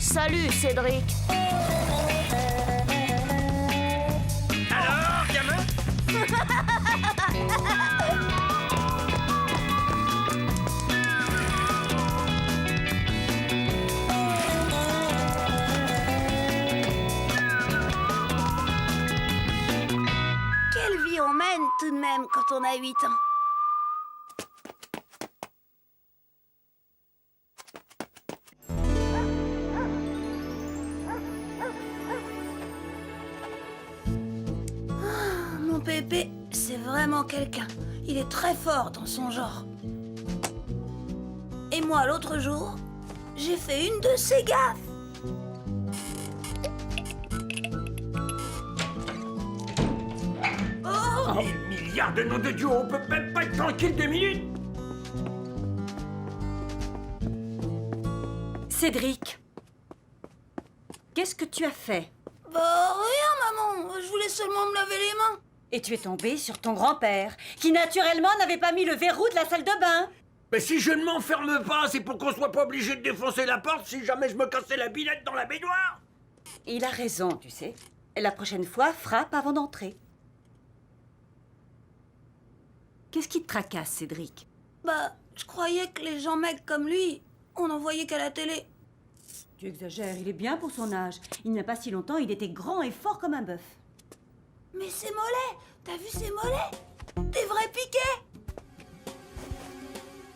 Salut, Cédric. Alors, gamin? Quelle vie on mène tout de même quand on a 8 ans. Mon Pépé, c'est vraiment quelqu'un. Il est très fort dans son genre. Et moi, l'autre jour, j'ai fait une de ses gaffes. Oh! 1000 milliards de noms de Dieu, on peut même pas être tranquille 2 minutes. Cédric, qu'est-ce que tu as fait? Bah rien, maman. Je voulais seulement me laver les mains. Et tu es tombé sur ton grand-père, qui naturellement n'avait pas mis le verrou de la salle de bain. Mais si je ne m'enferme pas, c'est pour qu'on soit pas obligé de défoncer la porte si jamais je me cassais la billette dans la baignoire. Il a raison, tu sais. La prochaine fois, frappe avant d'entrer. Qu'est-ce qui te tracasse, Cédric? Bah, je croyais que les gens mecs comme lui, on n'en voyait qu'à la télé. Tu exagères, il est bien pour son âge. Il n'y a pas si longtemps, il était grand et fort comme un bœuf. Mais ses mollets, t'as vu ses mollets? Des vrais piquets.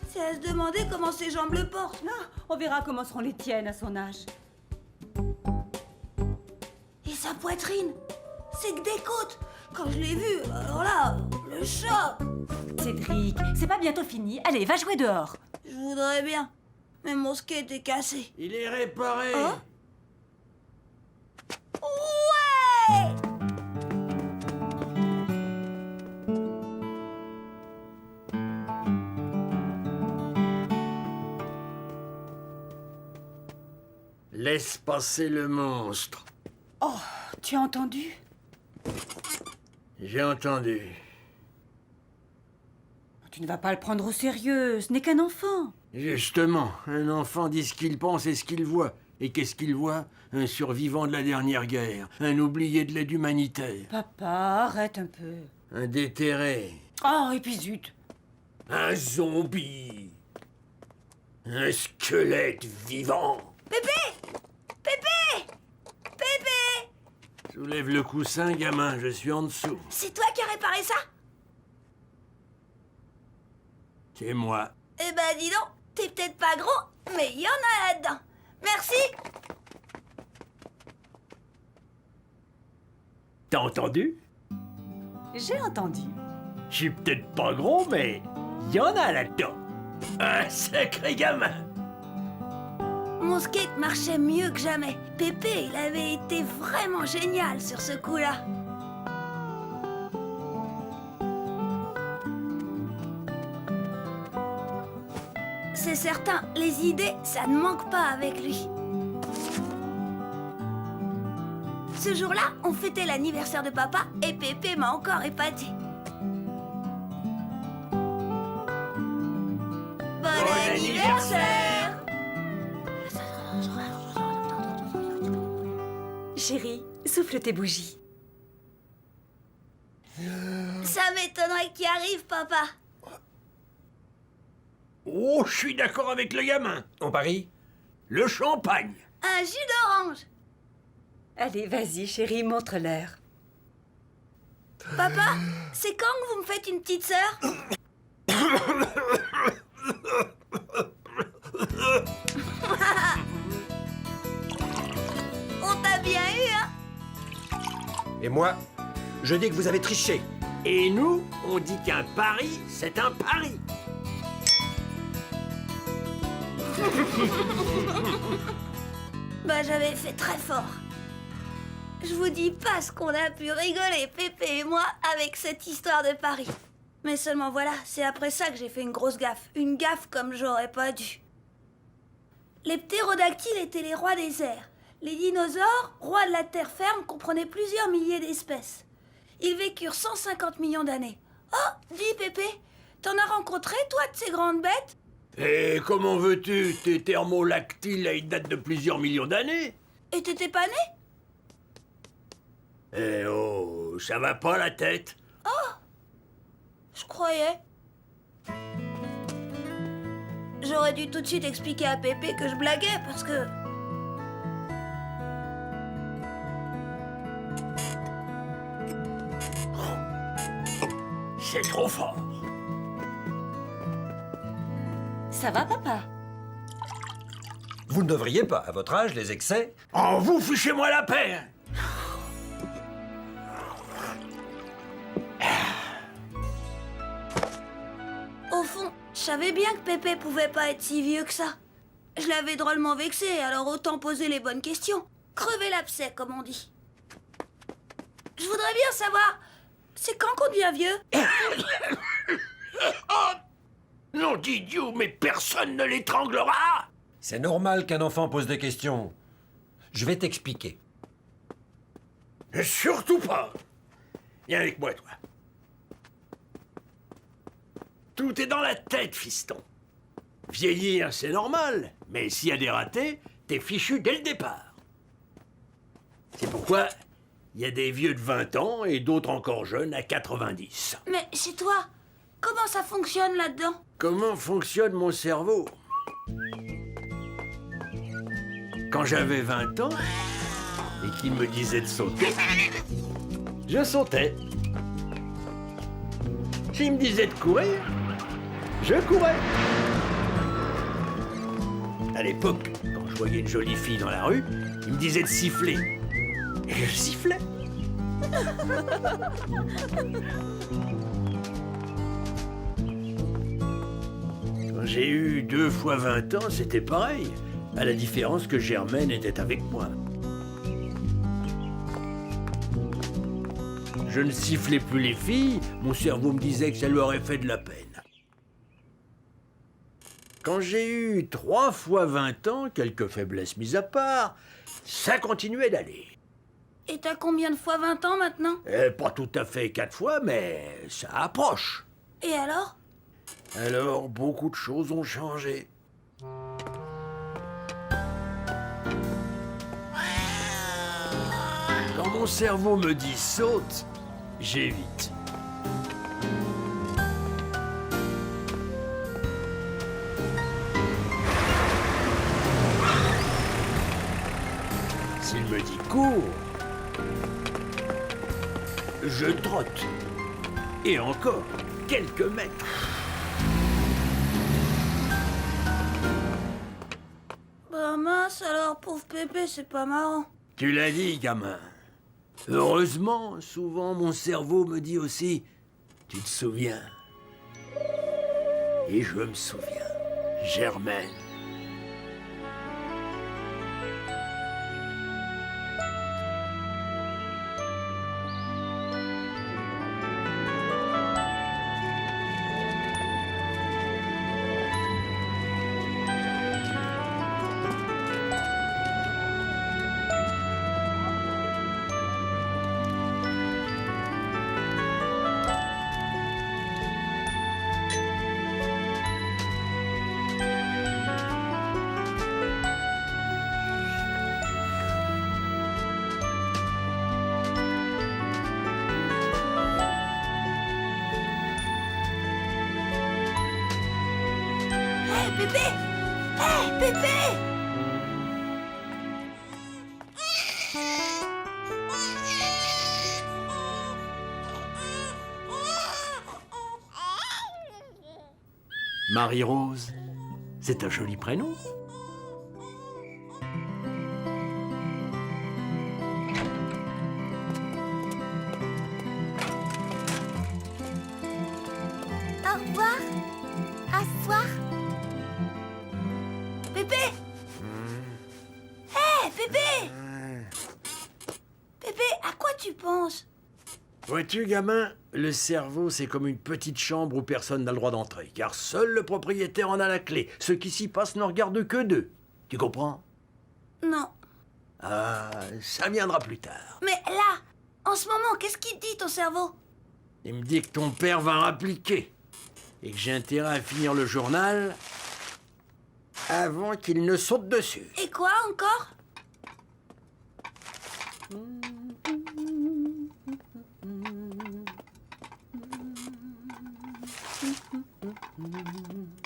C'est à se demander comment ses jambes le portent. Ah, on verra comment seront les tiennes à son âge. Et sa poitrine, c'est que des côtes. Quand je l'ai vu, alors là, le choc. Cédric, c'est pas bientôt fini. Allez, va jouer dehors. Je voudrais bien, mais mon skate est cassé. Il est réparé. Hein? Ouais! Laisse passer le monstre. Oh, tu as entendu? J'ai entendu. Tu ne vas pas le prendre au sérieux, ce n'est qu'un enfant. Justement, un enfant dit ce qu'il pense et ce qu'il voit. Et qu'est-ce qu'il voit? Un survivant de la dernière guerre, un oublié de l'aide humanitaire, Papa, arrête un peu. un déterré, Oh, et puis zut. un zombie, un squelette vivant. Pépé! Pépé! Pépé! Soulève le coussin, gamin, je suis en dessous. C'est toi qui as réparé ça? C'est moi. Eh ben dis donc, t'es peut-être pas gros, mais il y en a là-dedans. Merci. T'as entendu? J'ai entendu. Je suis peut-être pas gros, mais il y en a là-dedans. Un sacré gamin. Mon skate marchait mieux que jamais. Pépé, il avait été vraiment génial sur ce coup-là. C'est certain, les idées, ça ne manque pas avec lui. Ce jour-là, on fêtait l'anniversaire de papa et Pépé m'a encore épaté. Bon anniversaire! Chérie, souffle tes bougies. Ça m'étonnerait qu'il arrive, papa. Oh, je suis d'accord avec le gamin. On parie? Le champagne. Un jus d'orange. Allez, vas-y, chérie, montre-leur. Papa, c'est quand que vous me faites une petite sœur? On t'a bien eu, hein? Et moi, je dis que vous avez triché. Et nous, on dit qu'un pari, c'est un pari. Bah, j'avais fait très fort. Je vous dis pas ce qu'on a pu rigoler, Pépé et moi, avec cette histoire de Paris. Mais seulement voilà, c'est après ça que j'ai fait une grosse gaffe. Une gaffe comme j'aurais pas dû. Les ptérodactyles étaient les rois des airs. Les dinosaures, rois de la terre ferme, comprenaient plusieurs milliers d'espèces. Ils vécurent 150 millions d'années. Oh, dis Pépé, t'en as rencontré, toi, de ces grandes bêtes? Et comment veux-tu? Tes thermolactyles, là, ils datent de plusieurs millions d'années. Et t'étais pas né? Eh oh, ça va pas la tête? Je croyais. J'aurais dû tout de suite expliquer à Pépé que je blaguais parce que... C'est trop fort. Ça va, papa? Vous ne devriez pas, à votre âge, les excès. Oh, vous fichez-moi la paix! Au fond, je savais bien que Pépé pouvait pas être si vieux que ça. Je l'avais drôlement vexé, alors autant poser les bonnes questions. Crever l'abcès, comme on dit. Je voudrais bien savoir, c'est quand qu'on devient vieux? Non d'idiot, mais personne ne l'étranglera! C'est normal qu'un enfant pose des questions. Je vais t'expliquer. Surtout pas! Viens avec moi, toi. Tout est dans la tête, fiston. Vieillir, c'est normal, mais s'il y a des ratés, t'es fichu dès le départ. C'est pourquoi il y a des vieux de 20 ans et d'autres encore jeunes à 90. Mais chez toi, comment ça fonctionne là-dedans? Comment fonctionne mon cerveau? Quand j'avais 20 ans et qu'il me disait de sauter, je sautais. S'il me disait de courir, je courais. À l'époque, quand je voyais une jolie fille dans la rue, il me disait de siffler. Et je sifflais. Quand j'ai eu 2 fois 20 ans, c'était pareil, à la différence que Germaine était avec moi. Je ne sifflais plus les filles, mon cerveau me disait que ça lui aurait fait de la peine. Quand j'ai eu 3 fois 20 ans, quelques faiblesses mises à part, ça continuait d'aller. Et t'as combien de fois 20 ans maintenant? Pas tout à fait 4 fois, mais ça approche. Et alors? Alors, beaucoup de choses ont changé. Quand mon cerveau me dit saute, j'évite. S'il me dit cours, je trotte. Et encore quelques mètres. Bah mince alors, pauvre Pépé, c'est pas marrant. Tu l'as dit, gamin. Heureusement, souvent mon cerveau me dit aussi « Tu te souviens ?» Et je me souviens. Germaine. Pépé! Hé, Pépé! Marie-Rose, c'est un joli prénom. Au revoir. À ce soir. Pépé! Hé, Pépé! Pépé, à quoi tu penses? Vois-tu, gamin, le cerveau, c'est comme une petite chambre où personne n'a le droit d'entrer, car seul le propriétaire en a la clé. Ceux qui s'y passent ne regardent que d'eux. Tu comprends? Non. Ah, ça viendra plus tard. Mais là, en ce moment, qu'est-ce qu'il te dit, ton cerveau? Il me dit que ton père va rappliquer et que j'ai intérêt à finir le journal avant qu'il ne saute dessus. Et quoi encore?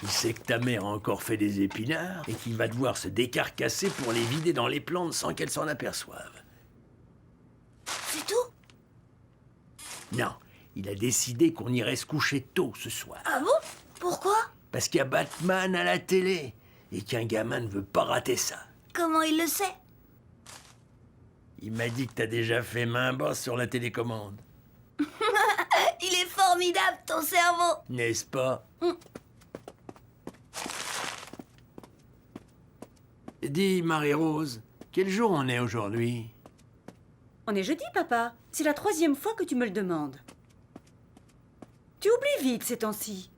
Il sait que ta mère a encore fait des épinards et qu'il va devoir se décarcasser pour les vider dans les plantes sans qu'elle s'en aperçoive. C'est tout? Non, il a décidé qu'on irait se coucher tôt ce soir. Ah bon? Pourquoi? Parce qu'il y a Batman à la télé et qu'un gamin ne veut pas rater ça. Comment il le sait? Il m'a dit que t'as déjà fait main basse sur la télécommande. Il est formidable, ton cerveau. N'est-ce pas? Dis, Marie-Rose, quel jour on est aujourd'hui? On est jeudi, papa. C'est la 3e fois que tu me le demandes. Tu oublies vite ces temps-ci.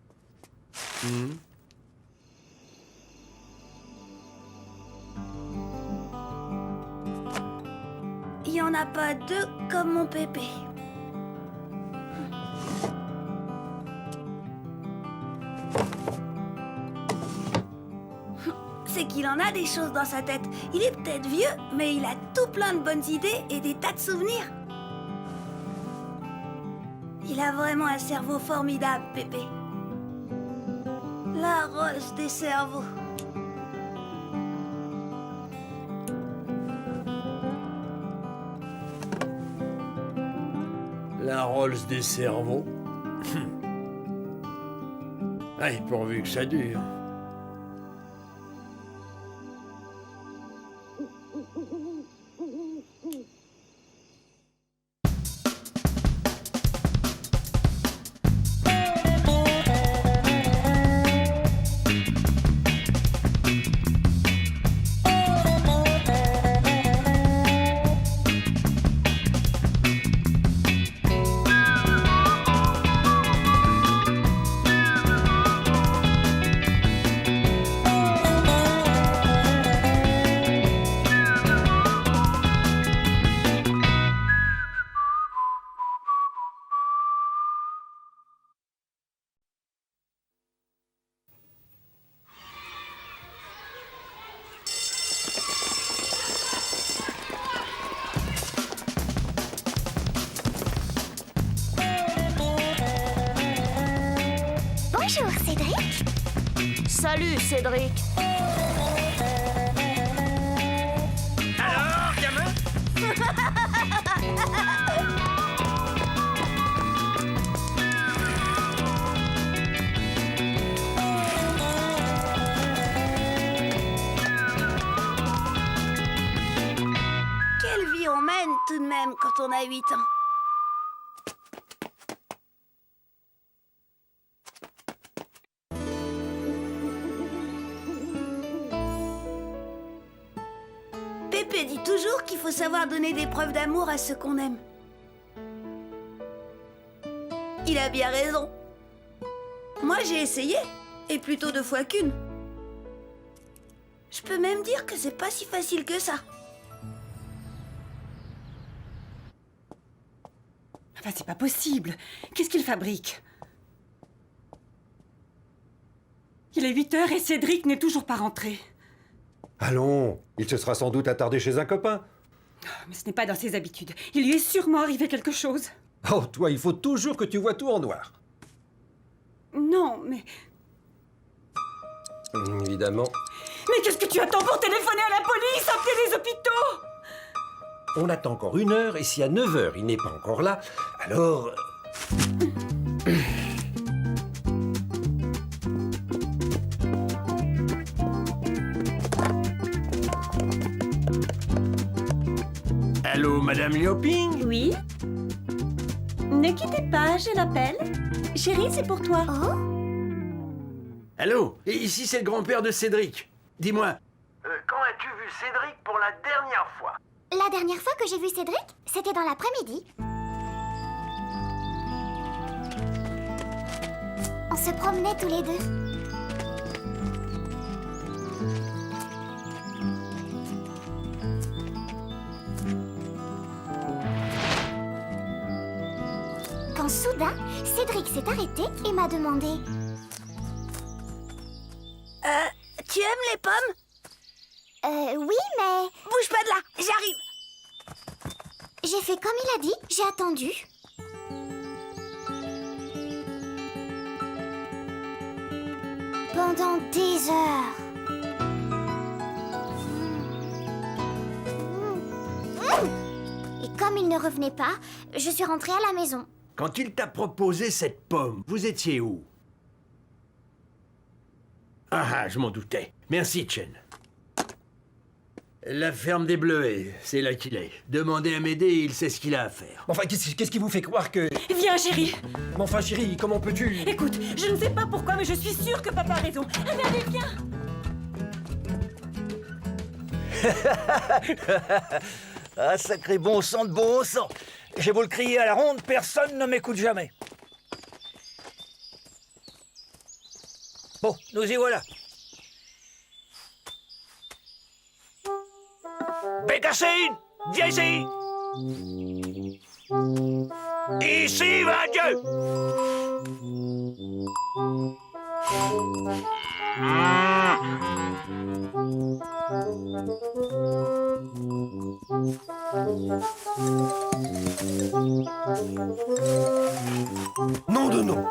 Il n'y en a pas deux comme mon pépé. C'est qu'il en a des choses dans sa tête. Il est peut-être vieux, mais il a tout plein de bonnes idées et des tas de souvenirs. Il a vraiment un cerveau formidable, Pépé. La rose des cerveaux. La Rolls des cerveaux. Ouais, pourvu que ça dure. Bonjour, Cédric. Salut, Cédric. Alors, gamin? Quelle vie on mène tout de même quand on a 8 ans. Pépé dit toujours qu'il faut savoir donner des preuves d'amour à ceux qu'on aime. Il a bien raison. Moi, j'ai essayé, et plutôt 2 fois qu'une. Je peux même dire que c'est pas si facile que ça. Enfin, c'est pas possible. Qu'est-ce qu'il fabrique? Il est 8 heures et Cédric n'est toujours pas rentré. Allons, il se sera sans doute attardé chez un copain. Mais ce n'est pas dans ses habitudes. Il lui est sûrement arrivé quelque chose. Oh, toi, il faut toujours que tu vois tout en noir. Non, mais... Évidemment. Mais qu'est-ce que tu attends pour téléphoner à la police, appeler les hôpitaux? On attend encore 1 heure, et si à 9 heures il n'est pas encore là, alors... Allô, Madame Lioping? Oui? Ne quittez pas, je l'appelle. Chérie, c'est pour toi. Oh, Allô? Et ici, c'est le grand-père de Cédric. Dis-moi, quand as-tu vu Cédric pour la dernière fois? la dernière fois que j'ai vu Cédric, c'était dans l'après-midi. On se promenait tous les deux. Quand soudain, Cédric s'est arrêté et m'a demandé Tu Tu aimes les pommes? Oui, mais Bouge pas de là, j'arrive. j'ai fait comme il a dit, j'ai attendu. Pendant des heures. Et comme il ne revenait pas, je suis rentrée à la maison. Quand il t'a proposé cette pomme, vous étiez où? Ah, je m'en doutais. Merci, Chen. La ferme des Bleuets, c'est là qu'il est. Demandez à m'aider, il sait ce qu'il a à faire. Enfin, qu'est-ce qui vous fait croire que... Viens, chérie. Mais enfin, chérie, comment peux-tu... Écoute, je ne sais pas pourquoi, mais je suis sûre que papa a raison. Allez, viens. Ah, sacré bon sang de bon sang. J'ai beau le crier à la ronde, personne ne m'écoute jamais. Bon, nous y voilà. Bécassine, viens ici. Ici va Dieu. Nom de nom.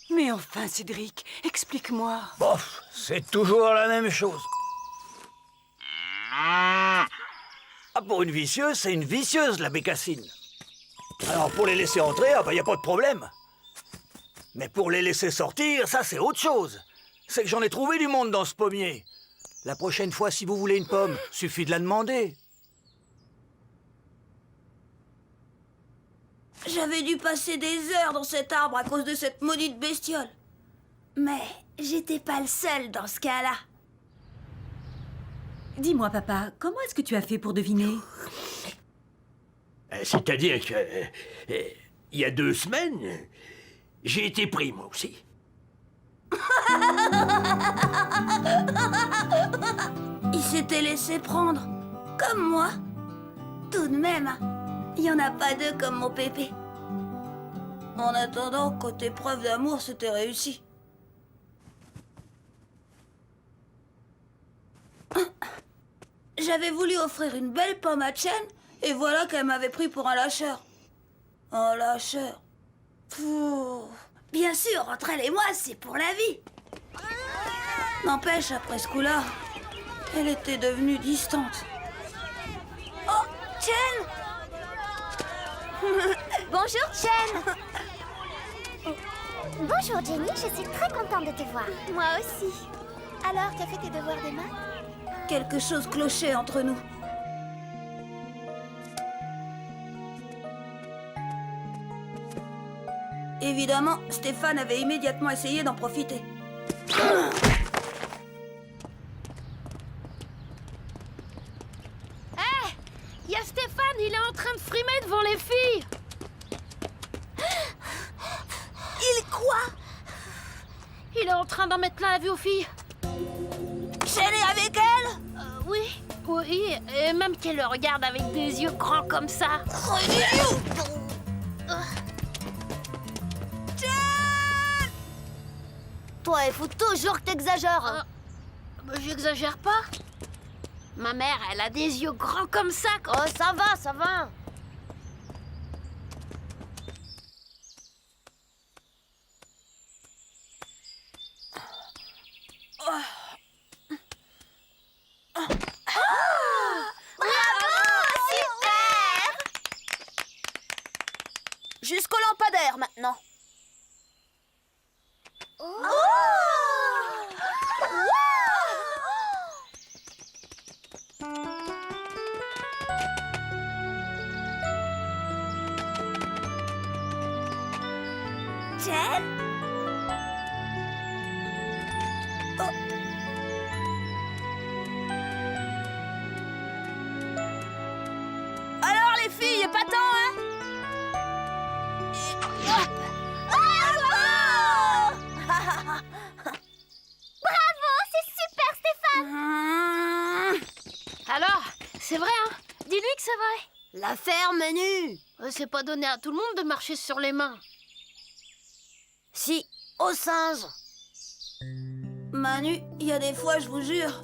Mais enfin, Cédric, explique-moi. Bof, c'est toujours la même chose. Ah, pour une vicieuse, c'est une vicieuse, la bécassine. Alors, pour les laisser entrer, ah bah, y a pas de problème. Mais pour les laisser sortir, ça, c'est autre chose. C'est que j'en ai trouvé du monde dans ce pommier. La prochaine fois, si vous voulez une pomme, suffit de la demander. J'avais dû passer des heures dans cet arbre à cause de cette maudite bestiole. Mais j'étais pas le seul dans ce cas-là. Dis-moi, papa, comment est-ce que tu as fait pour deviner? C'est-à-dire que... il y a 2 semaines, j'ai été pris, moi aussi. Il s'était laissé prendre. Comme moi. Tout de même, il y en a pas 2 comme mon pépé. En attendant, côté preuve d'amour, c'était réussi. J'avais voulu offrir une belle pomme à Chen, et voilà qu'elle m'avait pris pour un lâcheur. Un lâcheur. Pouh. Bien sûr, entre elle et moi, c'est pour la vie. N'empêche, après ce coup-là, elle était devenue distante. Oh, Chen! Bonjour, Chen. Bonjour, Jenny, je suis très contente de te voir. Moi aussi. Alors, tu as fait tes devoirs de maths? Quelque chose clochait entre nous. Évidemment, Stéphane avait immédiatement essayé d'en profiter. Il y a Stéphane, il est en train de frimer devant les filles. Il quoi? Il est en train d'en mettre plein la vue aux filles. Chen est avec elle? Oui, oui, et même qu'elle le regarde avec des yeux grands comme ça. Toi, il faut toujours que t'exagères. J'exagère pas. Ma mère, elle a des yeux grands comme ça. Oh, ça va, ça va. Jusqu'au lampadaire, maintenant. Chen? Oh. Alors les filles, pas tant, hein? Bravo, c'est super, Stéphane. Alors, c'est vrai, hein? Dis-lui que c'est vrai. La ferme est nue. C'est pas donné à tout le monde de marcher sur les mains. Si, aux singes. Manu, il y a des fois, je vous jure.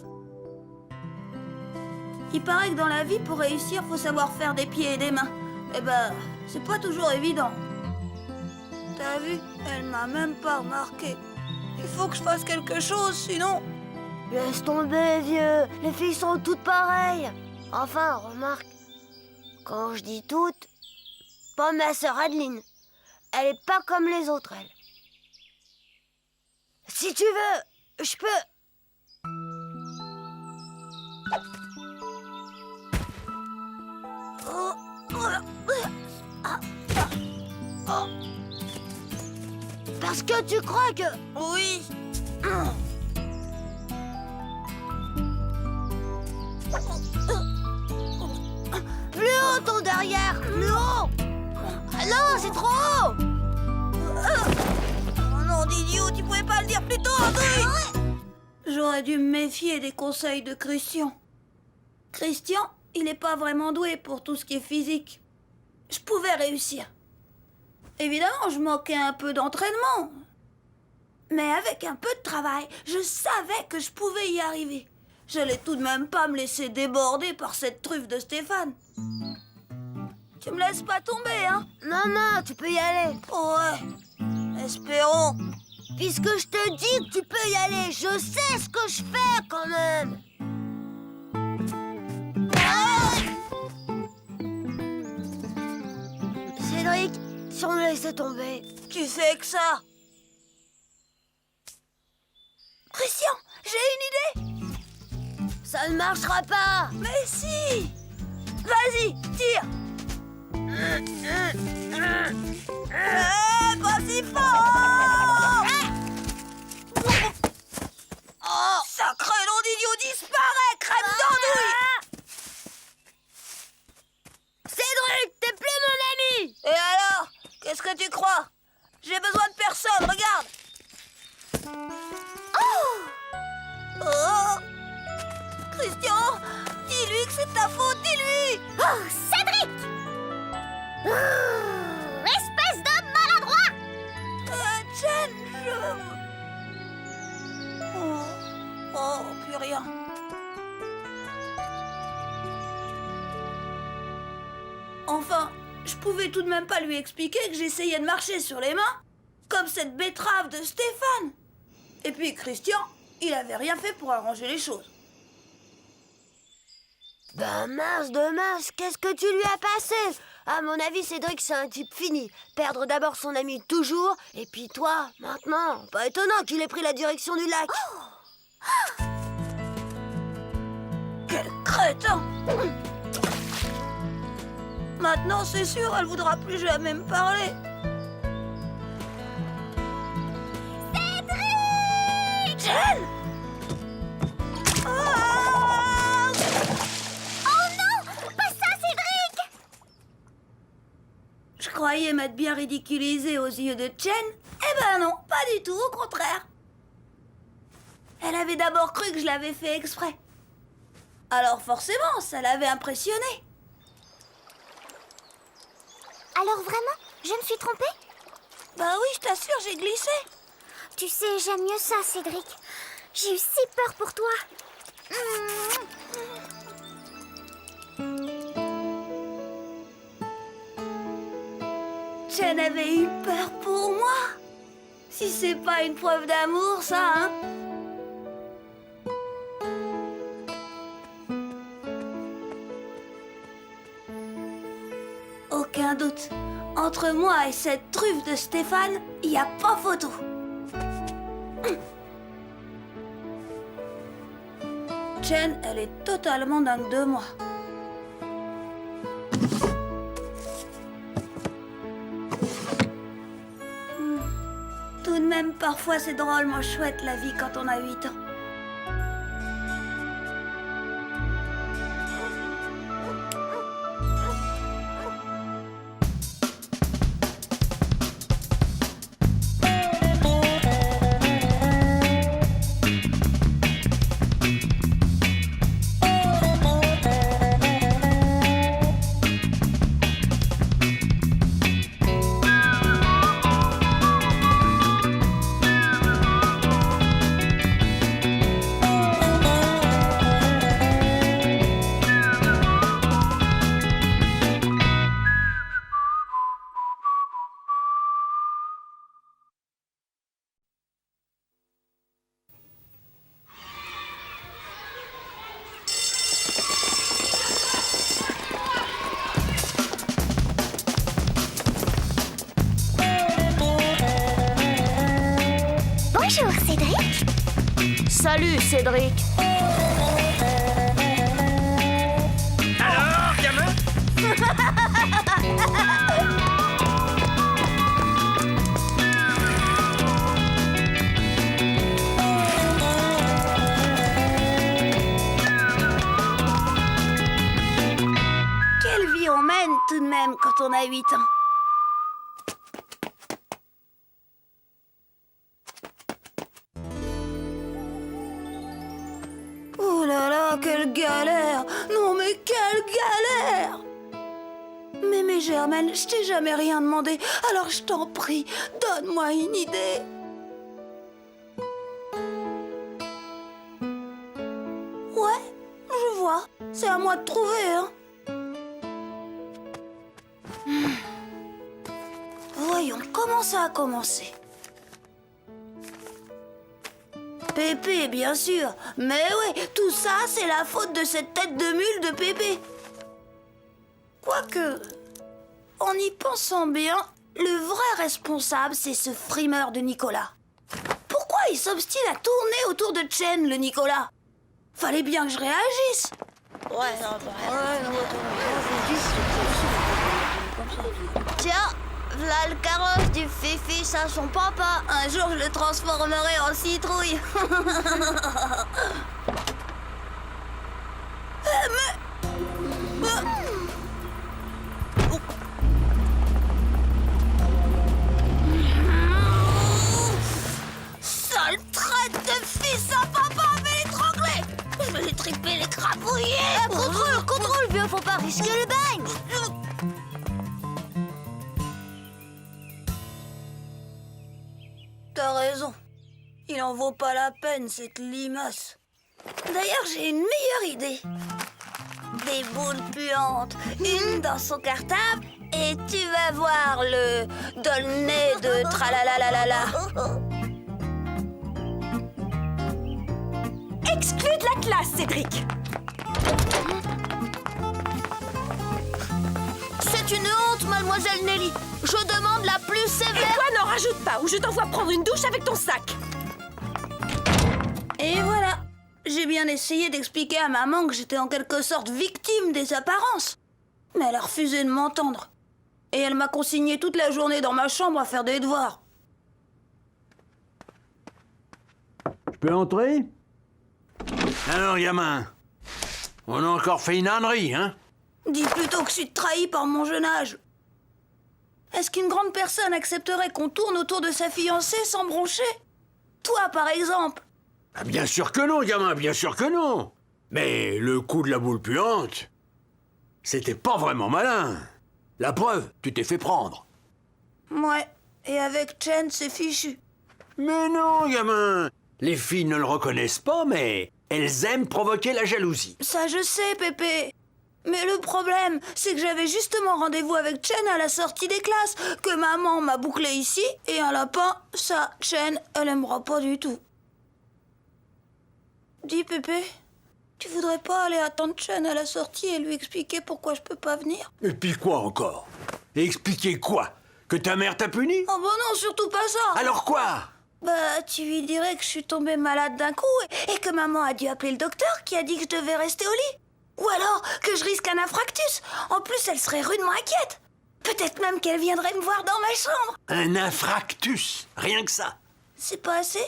Il paraît que dans la vie, pour réussir, faut savoir faire des pieds et des mains. Eh ben, c'est pas toujours évident. T'as vu? Elle m'a même pas remarqué. Il faut que je fasse quelque chose, sinon... Laisse tomber, vieux. Les filles sont toutes pareilles. Enfin, remarque, quand je dis toutes, pas ma sœur Adeline. Elle est pas comme les autres, elle. Si tu veux, je peux... Oh, Parce que tu crois que... oui. Plus haut ton derrière, plus haut. Ah non, c'est trop haut. Oh non, d'idiot, tu pouvais pas le dire plus tôt, André. J'aurais dû me méfier des conseils de Christian. Christian, il n'est pas vraiment doué pour tout ce qui est physique. Je pouvais réussir. Évidemment, je manquais un peu d'entraînement. Mais avec un peu de travail, je savais que je pouvais y arriver. J'allais tout de même pas me laisser déborder par cette truffe de Stéphane. Tu me laisses pas tomber, hein? Non, non, tu peux y aller. Ouais, espérons. Puisque je te dis que tu peux y aller, je sais ce que je fais quand même. Cédric, si on me laissait tomber... Tu fais que ça. Christian, j'ai une idée. Ça ne marchera pas. Mais si. Vas-y, tire. Pas si fort. Oh, sacré nom d'idiot disparaît, crème d'andouille. Cédric, t'es plus mon ami. Et alors, qu'est-ce que tu crois? J'ai besoin de personne, regarde. Oh, Christian, dis-lui que c'est ta faute, dis-lui. Oh, Cédric. Espèce de maladroit. Jen, oh, plus rien. Enfin, je pouvais tout de même pas lui expliquer que j'essayais de marcher sur les mains, comme cette betterave de Stéphane. Et puis Christian, il avait rien fait pour arranger les choses. Ben mince de mince, qu'est-ce que tu lui as passé? À mon avis, Cédric, c'est un type fini. Perdre d'abord son ami toujours, et puis toi, maintenant. Pas étonnant qu'il ait pris la direction du lac. Quel crétin! Maintenant, c'est sûr, elle voudra plus jamais me parler. Cédric! Jen! Ah! Oh non! Pas ça, Cédric! Je croyais m'être bien ridiculisée aux yeux de Jen. Eh ben non, pas du tout, au contraire. Elle avait d'abord cru que je l'avais fait exprès. Alors forcément, ça l'avait impressionnée. Alors vraiment, je me suis trompée? Bah oui, je t'assure, j'ai glissé. Tu sais, j'aime mieux ça, Cédric. J'ai eu si peur pour toi. Jen avait eu peur pour moi. Si c'est pas une preuve d'amour, ça, hein? Aucun doute. Entre moi et cette truffe de Stéphane, il n'y a pas photo. Jen, elle est totalement dingue de moi. Tout de même, parfois c'est drôlement chouette la vie quand on a 8 ans. Salut, Cédric. Alors, gamin? Quelle vie on mène tout de même quand on a 8 ans. Oh là là, quelle galère! Non mais quelle galère! Mais Germaine, je t'ai jamais rien demandé, alors je t'en prie, donne-moi une idée. Ouais, je vois. C'est à moi de trouver, hein. Voyons, comment ça a commencé? Pépé, bien sûr. Mais ouais, tout ça, c'est la faute de cette tête de mule de Pépé. Quoique, en y pensant bien, le vrai responsable, c'est ce frimeur de Nicolas. Pourquoi il s'obstine à tourner autour de Chen, le Nicolas? Fallait bien que je réagisse. Ouais, non, Tiens, v'là le carrosse du Fifi, ça son papa. un jour, je le transformerai en citrouille. Sale traite de fils à papa, mais l'étrangler! Je vais les triper, les crapouiller! Contrôle, vieux, faut pas risquer le bagne. T'as raison. Il en vaut pas la peine, cette limace. D'ailleurs, j'ai une meilleure idée. Des boules puantes, une dans son cartable, et tu vas voir le dolnay de tralalalalala. Exclu de la classe, Cédric. C'est une honte, mademoiselle Nelly. Je demande la plus Et sévère. toi, n'en rajoute pas, ou je t'envoie prendre une douche avec ton sac. Et voilà. J'ai bien essayé d'expliquer à maman que j'étais en quelque sorte victime des apparences. Mais elle a refusé de m'entendre. Et elle m'a consigné toute la journée dans ma chambre à faire des devoirs. Je peux entrer? Alors, gamin, on a encore fait une ânerie, hein? Dis plutôt que je suis trahi par mon jeune âge. Est-ce qu'une grande personne accepterait qu'on tourne autour de sa fiancée sans broncher? Toi, par exemple. Ah, bien sûr que non, gamin, bien sûr que non. Mais le coup de la boule puante, c'était pas vraiment malin. La preuve, tu t'es fait prendre. Ouais, et avec Chen, c'est fichu. Mais non, gamin. Les filles ne le reconnaissent pas, mais elles aiment provoquer la jalousie. Ça, je sais, Pépé. Mais le problème, c'est que j'avais justement rendez-vous avec Chen à la sortie des classes, que maman m'a bouclé ici, et un lapin, ça, Chen, elle aimera pas du tout. Dis, Pépé, tu voudrais pas aller attendre Chen à la sortie et lui expliquer pourquoi je peux pas venir? Et puis quoi encore? Et expliquer quoi? Que ta mère t'a puni? Oh bah non, surtout pas ça. Alors quoi? Bah, tu lui dirais que je suis tombée malade d'un coup et que maman a dû appeler le docteur qui a dit que je devais rester au lit. Ou alors que je risque un infarctus. En plus, elle serait rudement inquiète. Peut-être même qu'elle viendrait me voir dans ma chambre. Un infractus, rien que ça. C'est pas assez?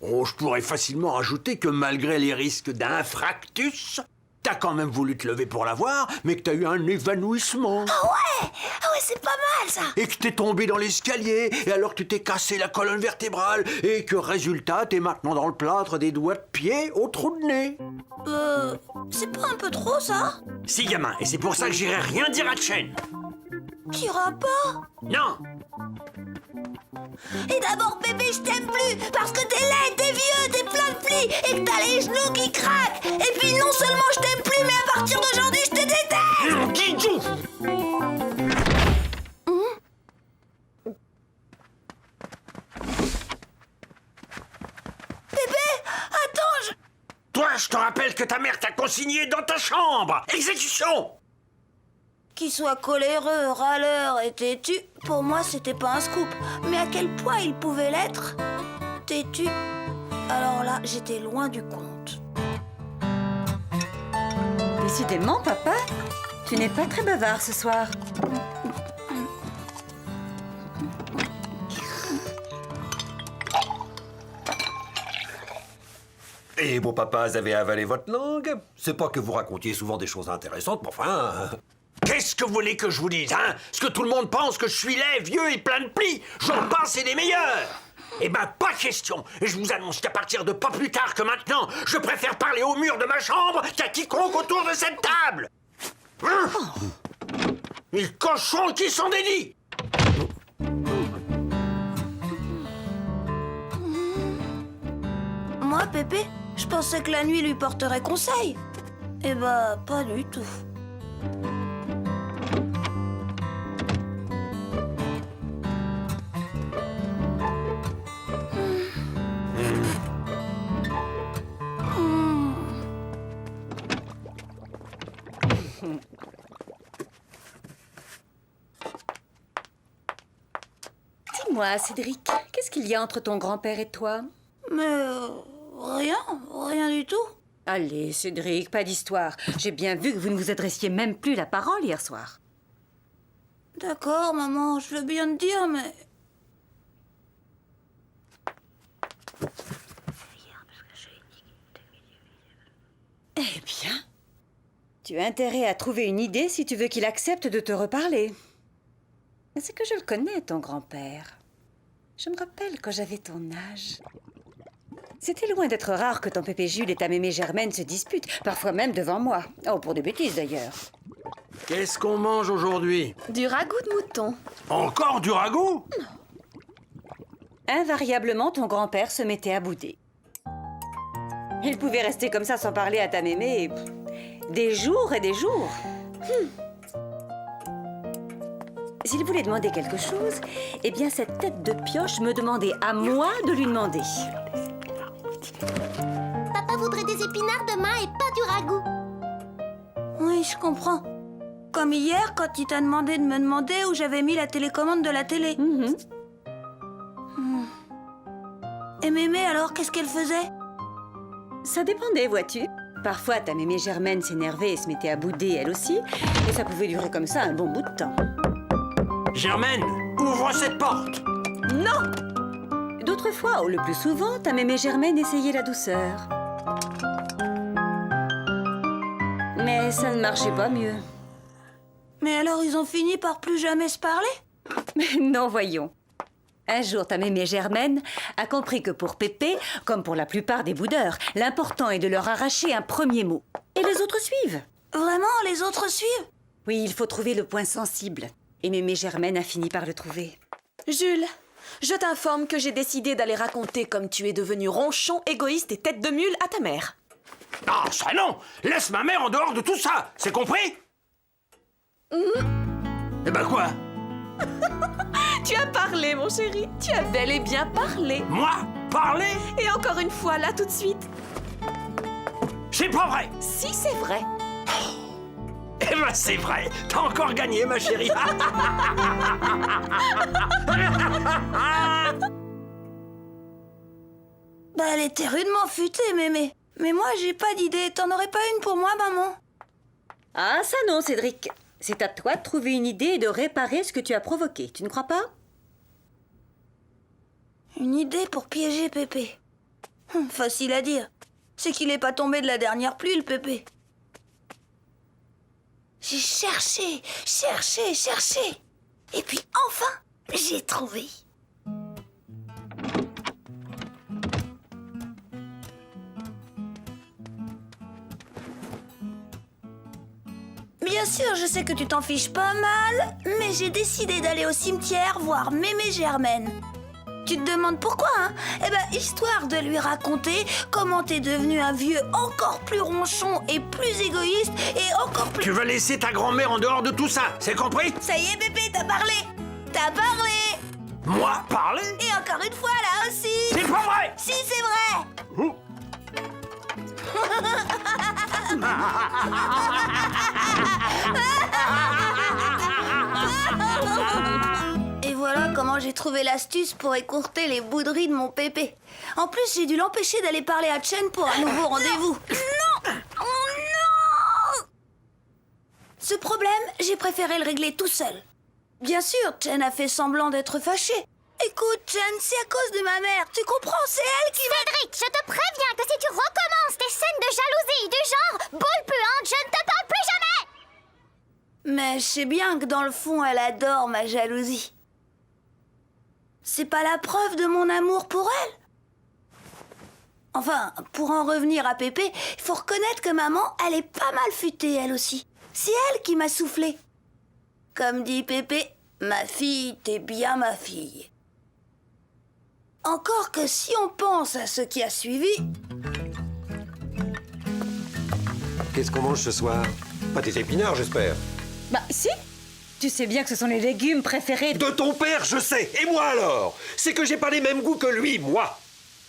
Oh, je pourrais facilement ajouter que malgré les risques d'infractus, t'as quand même voulu te lever pour la voir, mais que t'as eu un évanouissement. Ah ouais, c'est pas mal ça. Et que t'es tombé dans l'escalier, et alors tu t'es cassé la colonne vertébrale, et que résultat, t'es maintenant dans le plâtre des doigts de pied au trou de nez. C'est pas un peu trop ça? Si, gamin, et c'est pour ça que j'irai rien dire à Chen. T'iras pas? Non. Et d'abord, Pépé, je t'aime plus parce que t'es laid, t'es vieux, t'es plein de plis et que t'as les genoux qui craquent. Et puis non seulement je t'aime plus, mais à partir d'aujourd'hui, je te déteste. Guidou. Pépé, attends, Toi, je te rappelle que ta mère t'a consigné dans ta chambre. Exécution. Qu'il soit coléreux, râleur et têtu, pour moi, c'était pas un scoop. Mais à quel point il pouvait l'être? Têtu. Alors là, j'étais loin du compte. Décidément, papa, tu n'es pas très bavard ce soir. Et vos papas avaient avalé votre langue? C'est pas que vous racontiez souvent des choses intéressantes, mais enfin... Qu'est-ce que vous voulez que je vous dise, hein? Est-ce que tout le monde pense que je suis laid, vieux et plein de plis? J'en passe et des meilleurs! Eh ben, pas question! Et je vous annonce qu'à partir de pas plus tard que maintenant, je préfère parler au mur de ma chambre qu'à quiconque autour de cette table! Les cochons qui sont dédits! Moi, Pépé, je pensais que la nuit lui porterait conseil. Eh ben, pas du tout. Dis-moi, Cédric, qu'est-ce qu'il y a entre ton grand-père et toi? Mais rien du tout. Allez, Cédric, pas d'histoire. J'ai bien vu que vous ne vous adressiez même plus la parole hier soir. D'accord, maman, je veux bien te dire, mais... Eh bien, tu as intérêt à trouver une idée si tu veux qu'il accepte de te reparler. C'est que je le connais, ton grand-père. Je me rappelle quand j'avais ton âge. C'était loin d'être rare que ton pépé Jules et ta mémé Germaine se disputent, parfois même devant moi. Oh, pour des bêtises d'ailleurs. Qu'est-ce qu'on mange aujourd'hui? Du ragoût de mouton. Encore du ragoût? Invariablement, ton grand-père se mettait à bouder. Il pouvait rester comme ça sans parler à ta mémé des jours et des jours. S'il voulait demander quelque chose, eh bien cette tête de pioche me demandait à moi de lui demander. Papa voudrait des épinards demain et pas du ragoût. Oui, je comprends. Comme hier, quand il t'a demandé de me demander où j'avais mis la télécommande de la télé. Et mémé, alors, qu'est-ce qu'elle faisait? Ça dépendait, vois-tu. Parfois, ta mémé Germaine s'énervait et se mettait à bouder, elle aussi. Et ça pouvait durer comme ça un bon bout de temps. Germaine, ouvre cette porte! Non! D'autres fois, ou le plus souvent, ta mémé Germaine essayait la douceur. Mais ça ne marchait pas mieux. Mais alors, ils ont fini par plus jamais se parler? Mais non, voyons. Un jour, ta mémé Germaine a compris que pour Pépé, comme pour la plupart des boudeurs, l'important est de leur arracher un premier mot. Et les autres suivent. Vraiment, les autres suivent? Oui, il faut trouver le point sensible. Et mémé Germaine a fini par le trouver. Jules, je t'informe que j'ai décidé d'aller raconter comme tu es devenu ronchon, égoïste et tête de mule à ta mère. Ah, ça non! Laisse ma mère en dehors de tout ça! C'est compris? Eh ben quoi? Tu as parlé, mon chéri. Tu as bel et bien parlé. Moi? Parler? Et encore une fois, là, tout de suite. C'est pas vrai! Si, c'est vrai. Eh ben c'est vrai! T'as encore gagné, ma chérie! Bah, elle était rudement futée, mémé. Mais moi, j'ai pas d'idée. T'en aurais pas une pour moi, maman? Ah, ça non, Cédric. C'est à toi de trouver une idée et de réparer ce que tu as provoqué. Tu ne crois pas? Une idée pour piéger Pépé. Facile à dire. C'est qu'il est pas tombé de la dernière pluie, le Pépé. J'ai cherché. Et puis enfin, j'ai trouvé. Bien sûr, je sais que tu t'en fiches pas mal, mais j'ai décidé d'aller au cimetière voir mémé Germaine. Tu te demandes pourquoi, hein? Eh ben, histoire de lui raconter comment t'es devenu un vieux encore plus ronchon et plus égoïste et encore plus... Tu vas laisser ta grand-mère en dehors de tout ça, c'est compris? Ça y est, Pépé, t'as parlé! T'as parlé! Moi, parler? Et encore une fois, là aussi! C'est pas vrai! Si, c'est vrai! Oh. Et voilà comment j'ai trouvé l'astuce pour écourter les bouderies de mon pépé. En plus, j'ai dû l'empêcher d'aller parler à Chen pour un nouveau rendez-vous. Non! Oh non! Ce problème, j'ai préféré le régler tout seul. Bien sûr, Chen a fait semblant d'être fâché. Écoute, Chen, c'est à cause de ma mère. Tu comprends, c'est elle qui m'a... Cédric, je te préviens que si tu recommences tes scènes de jalousie du genre boule puante, je ne te parle plus jamais. Mais je sais bien que dans le fond, elle adore ma jalousie. C'est pas la preuve de mon amour pour elle. Enfin, pour en revenir à Pépé, il faut reconnaître que maman, elle est pas mal futée, elle aussi. C'est elle qui m'a soufflé. Comme dit Pépé, ma fille, t'es bien ma fille. Encore que si on pense à ce qui a suivi... Qu'est-ce qu'on mange ce soir? Pas des épinards, j'espère. Bah, si. Tu sais bien que ce sont les légumes préférés De ton père, je sais. Et moi alors? C'est que j'ai pas les mêmes goûts que lui, moi.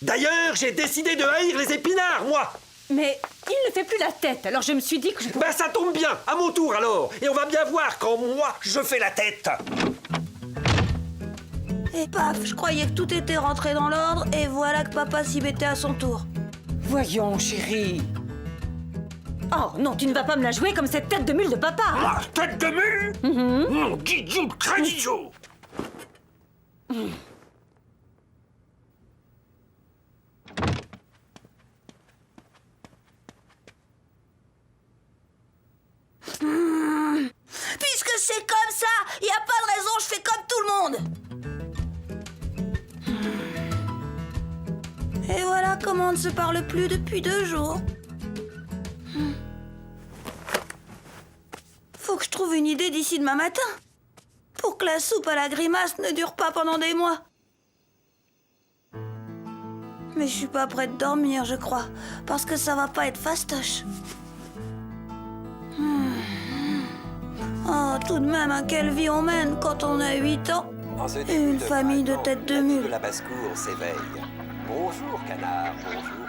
D'ailleurs, j'ai décidé de haïr les épinards, moi. Mais il ne fait plus la tête, alors je me suis dit que je pouvais... Ben ça tombe bien, à mon tour alors. Et on va bien voir quand moi, je fais la tête. Et paf, je croyais que tout était rentré dans l'ordre, et voilà que papa s'y mettait à son tour. Voyons, chérie. Oh non, tu ne vas pas me la jouer comme cette tête de mule de papa. Ah, tête de mule? Mon Guidiou de Cranijo. Puisque c'est comme ça, il n'y a pas de raison, je fais comme tout le monde. Et voilà comment on ne se parle plus depuis 2 jours. Faut que je trouve une idée d'ici demain matin. Pour que la soupe à la grimace ne dure pas pendant des mois. Mais je suis pas prête de dormir, je crois. Parce que ça va pas être fastoche. Oh, tout de même, à quelle vie on mène quand on a 8 ans. Et une famille de têtes de mule. La basse-cour s'éveille. Bonjour, canard, bonjour.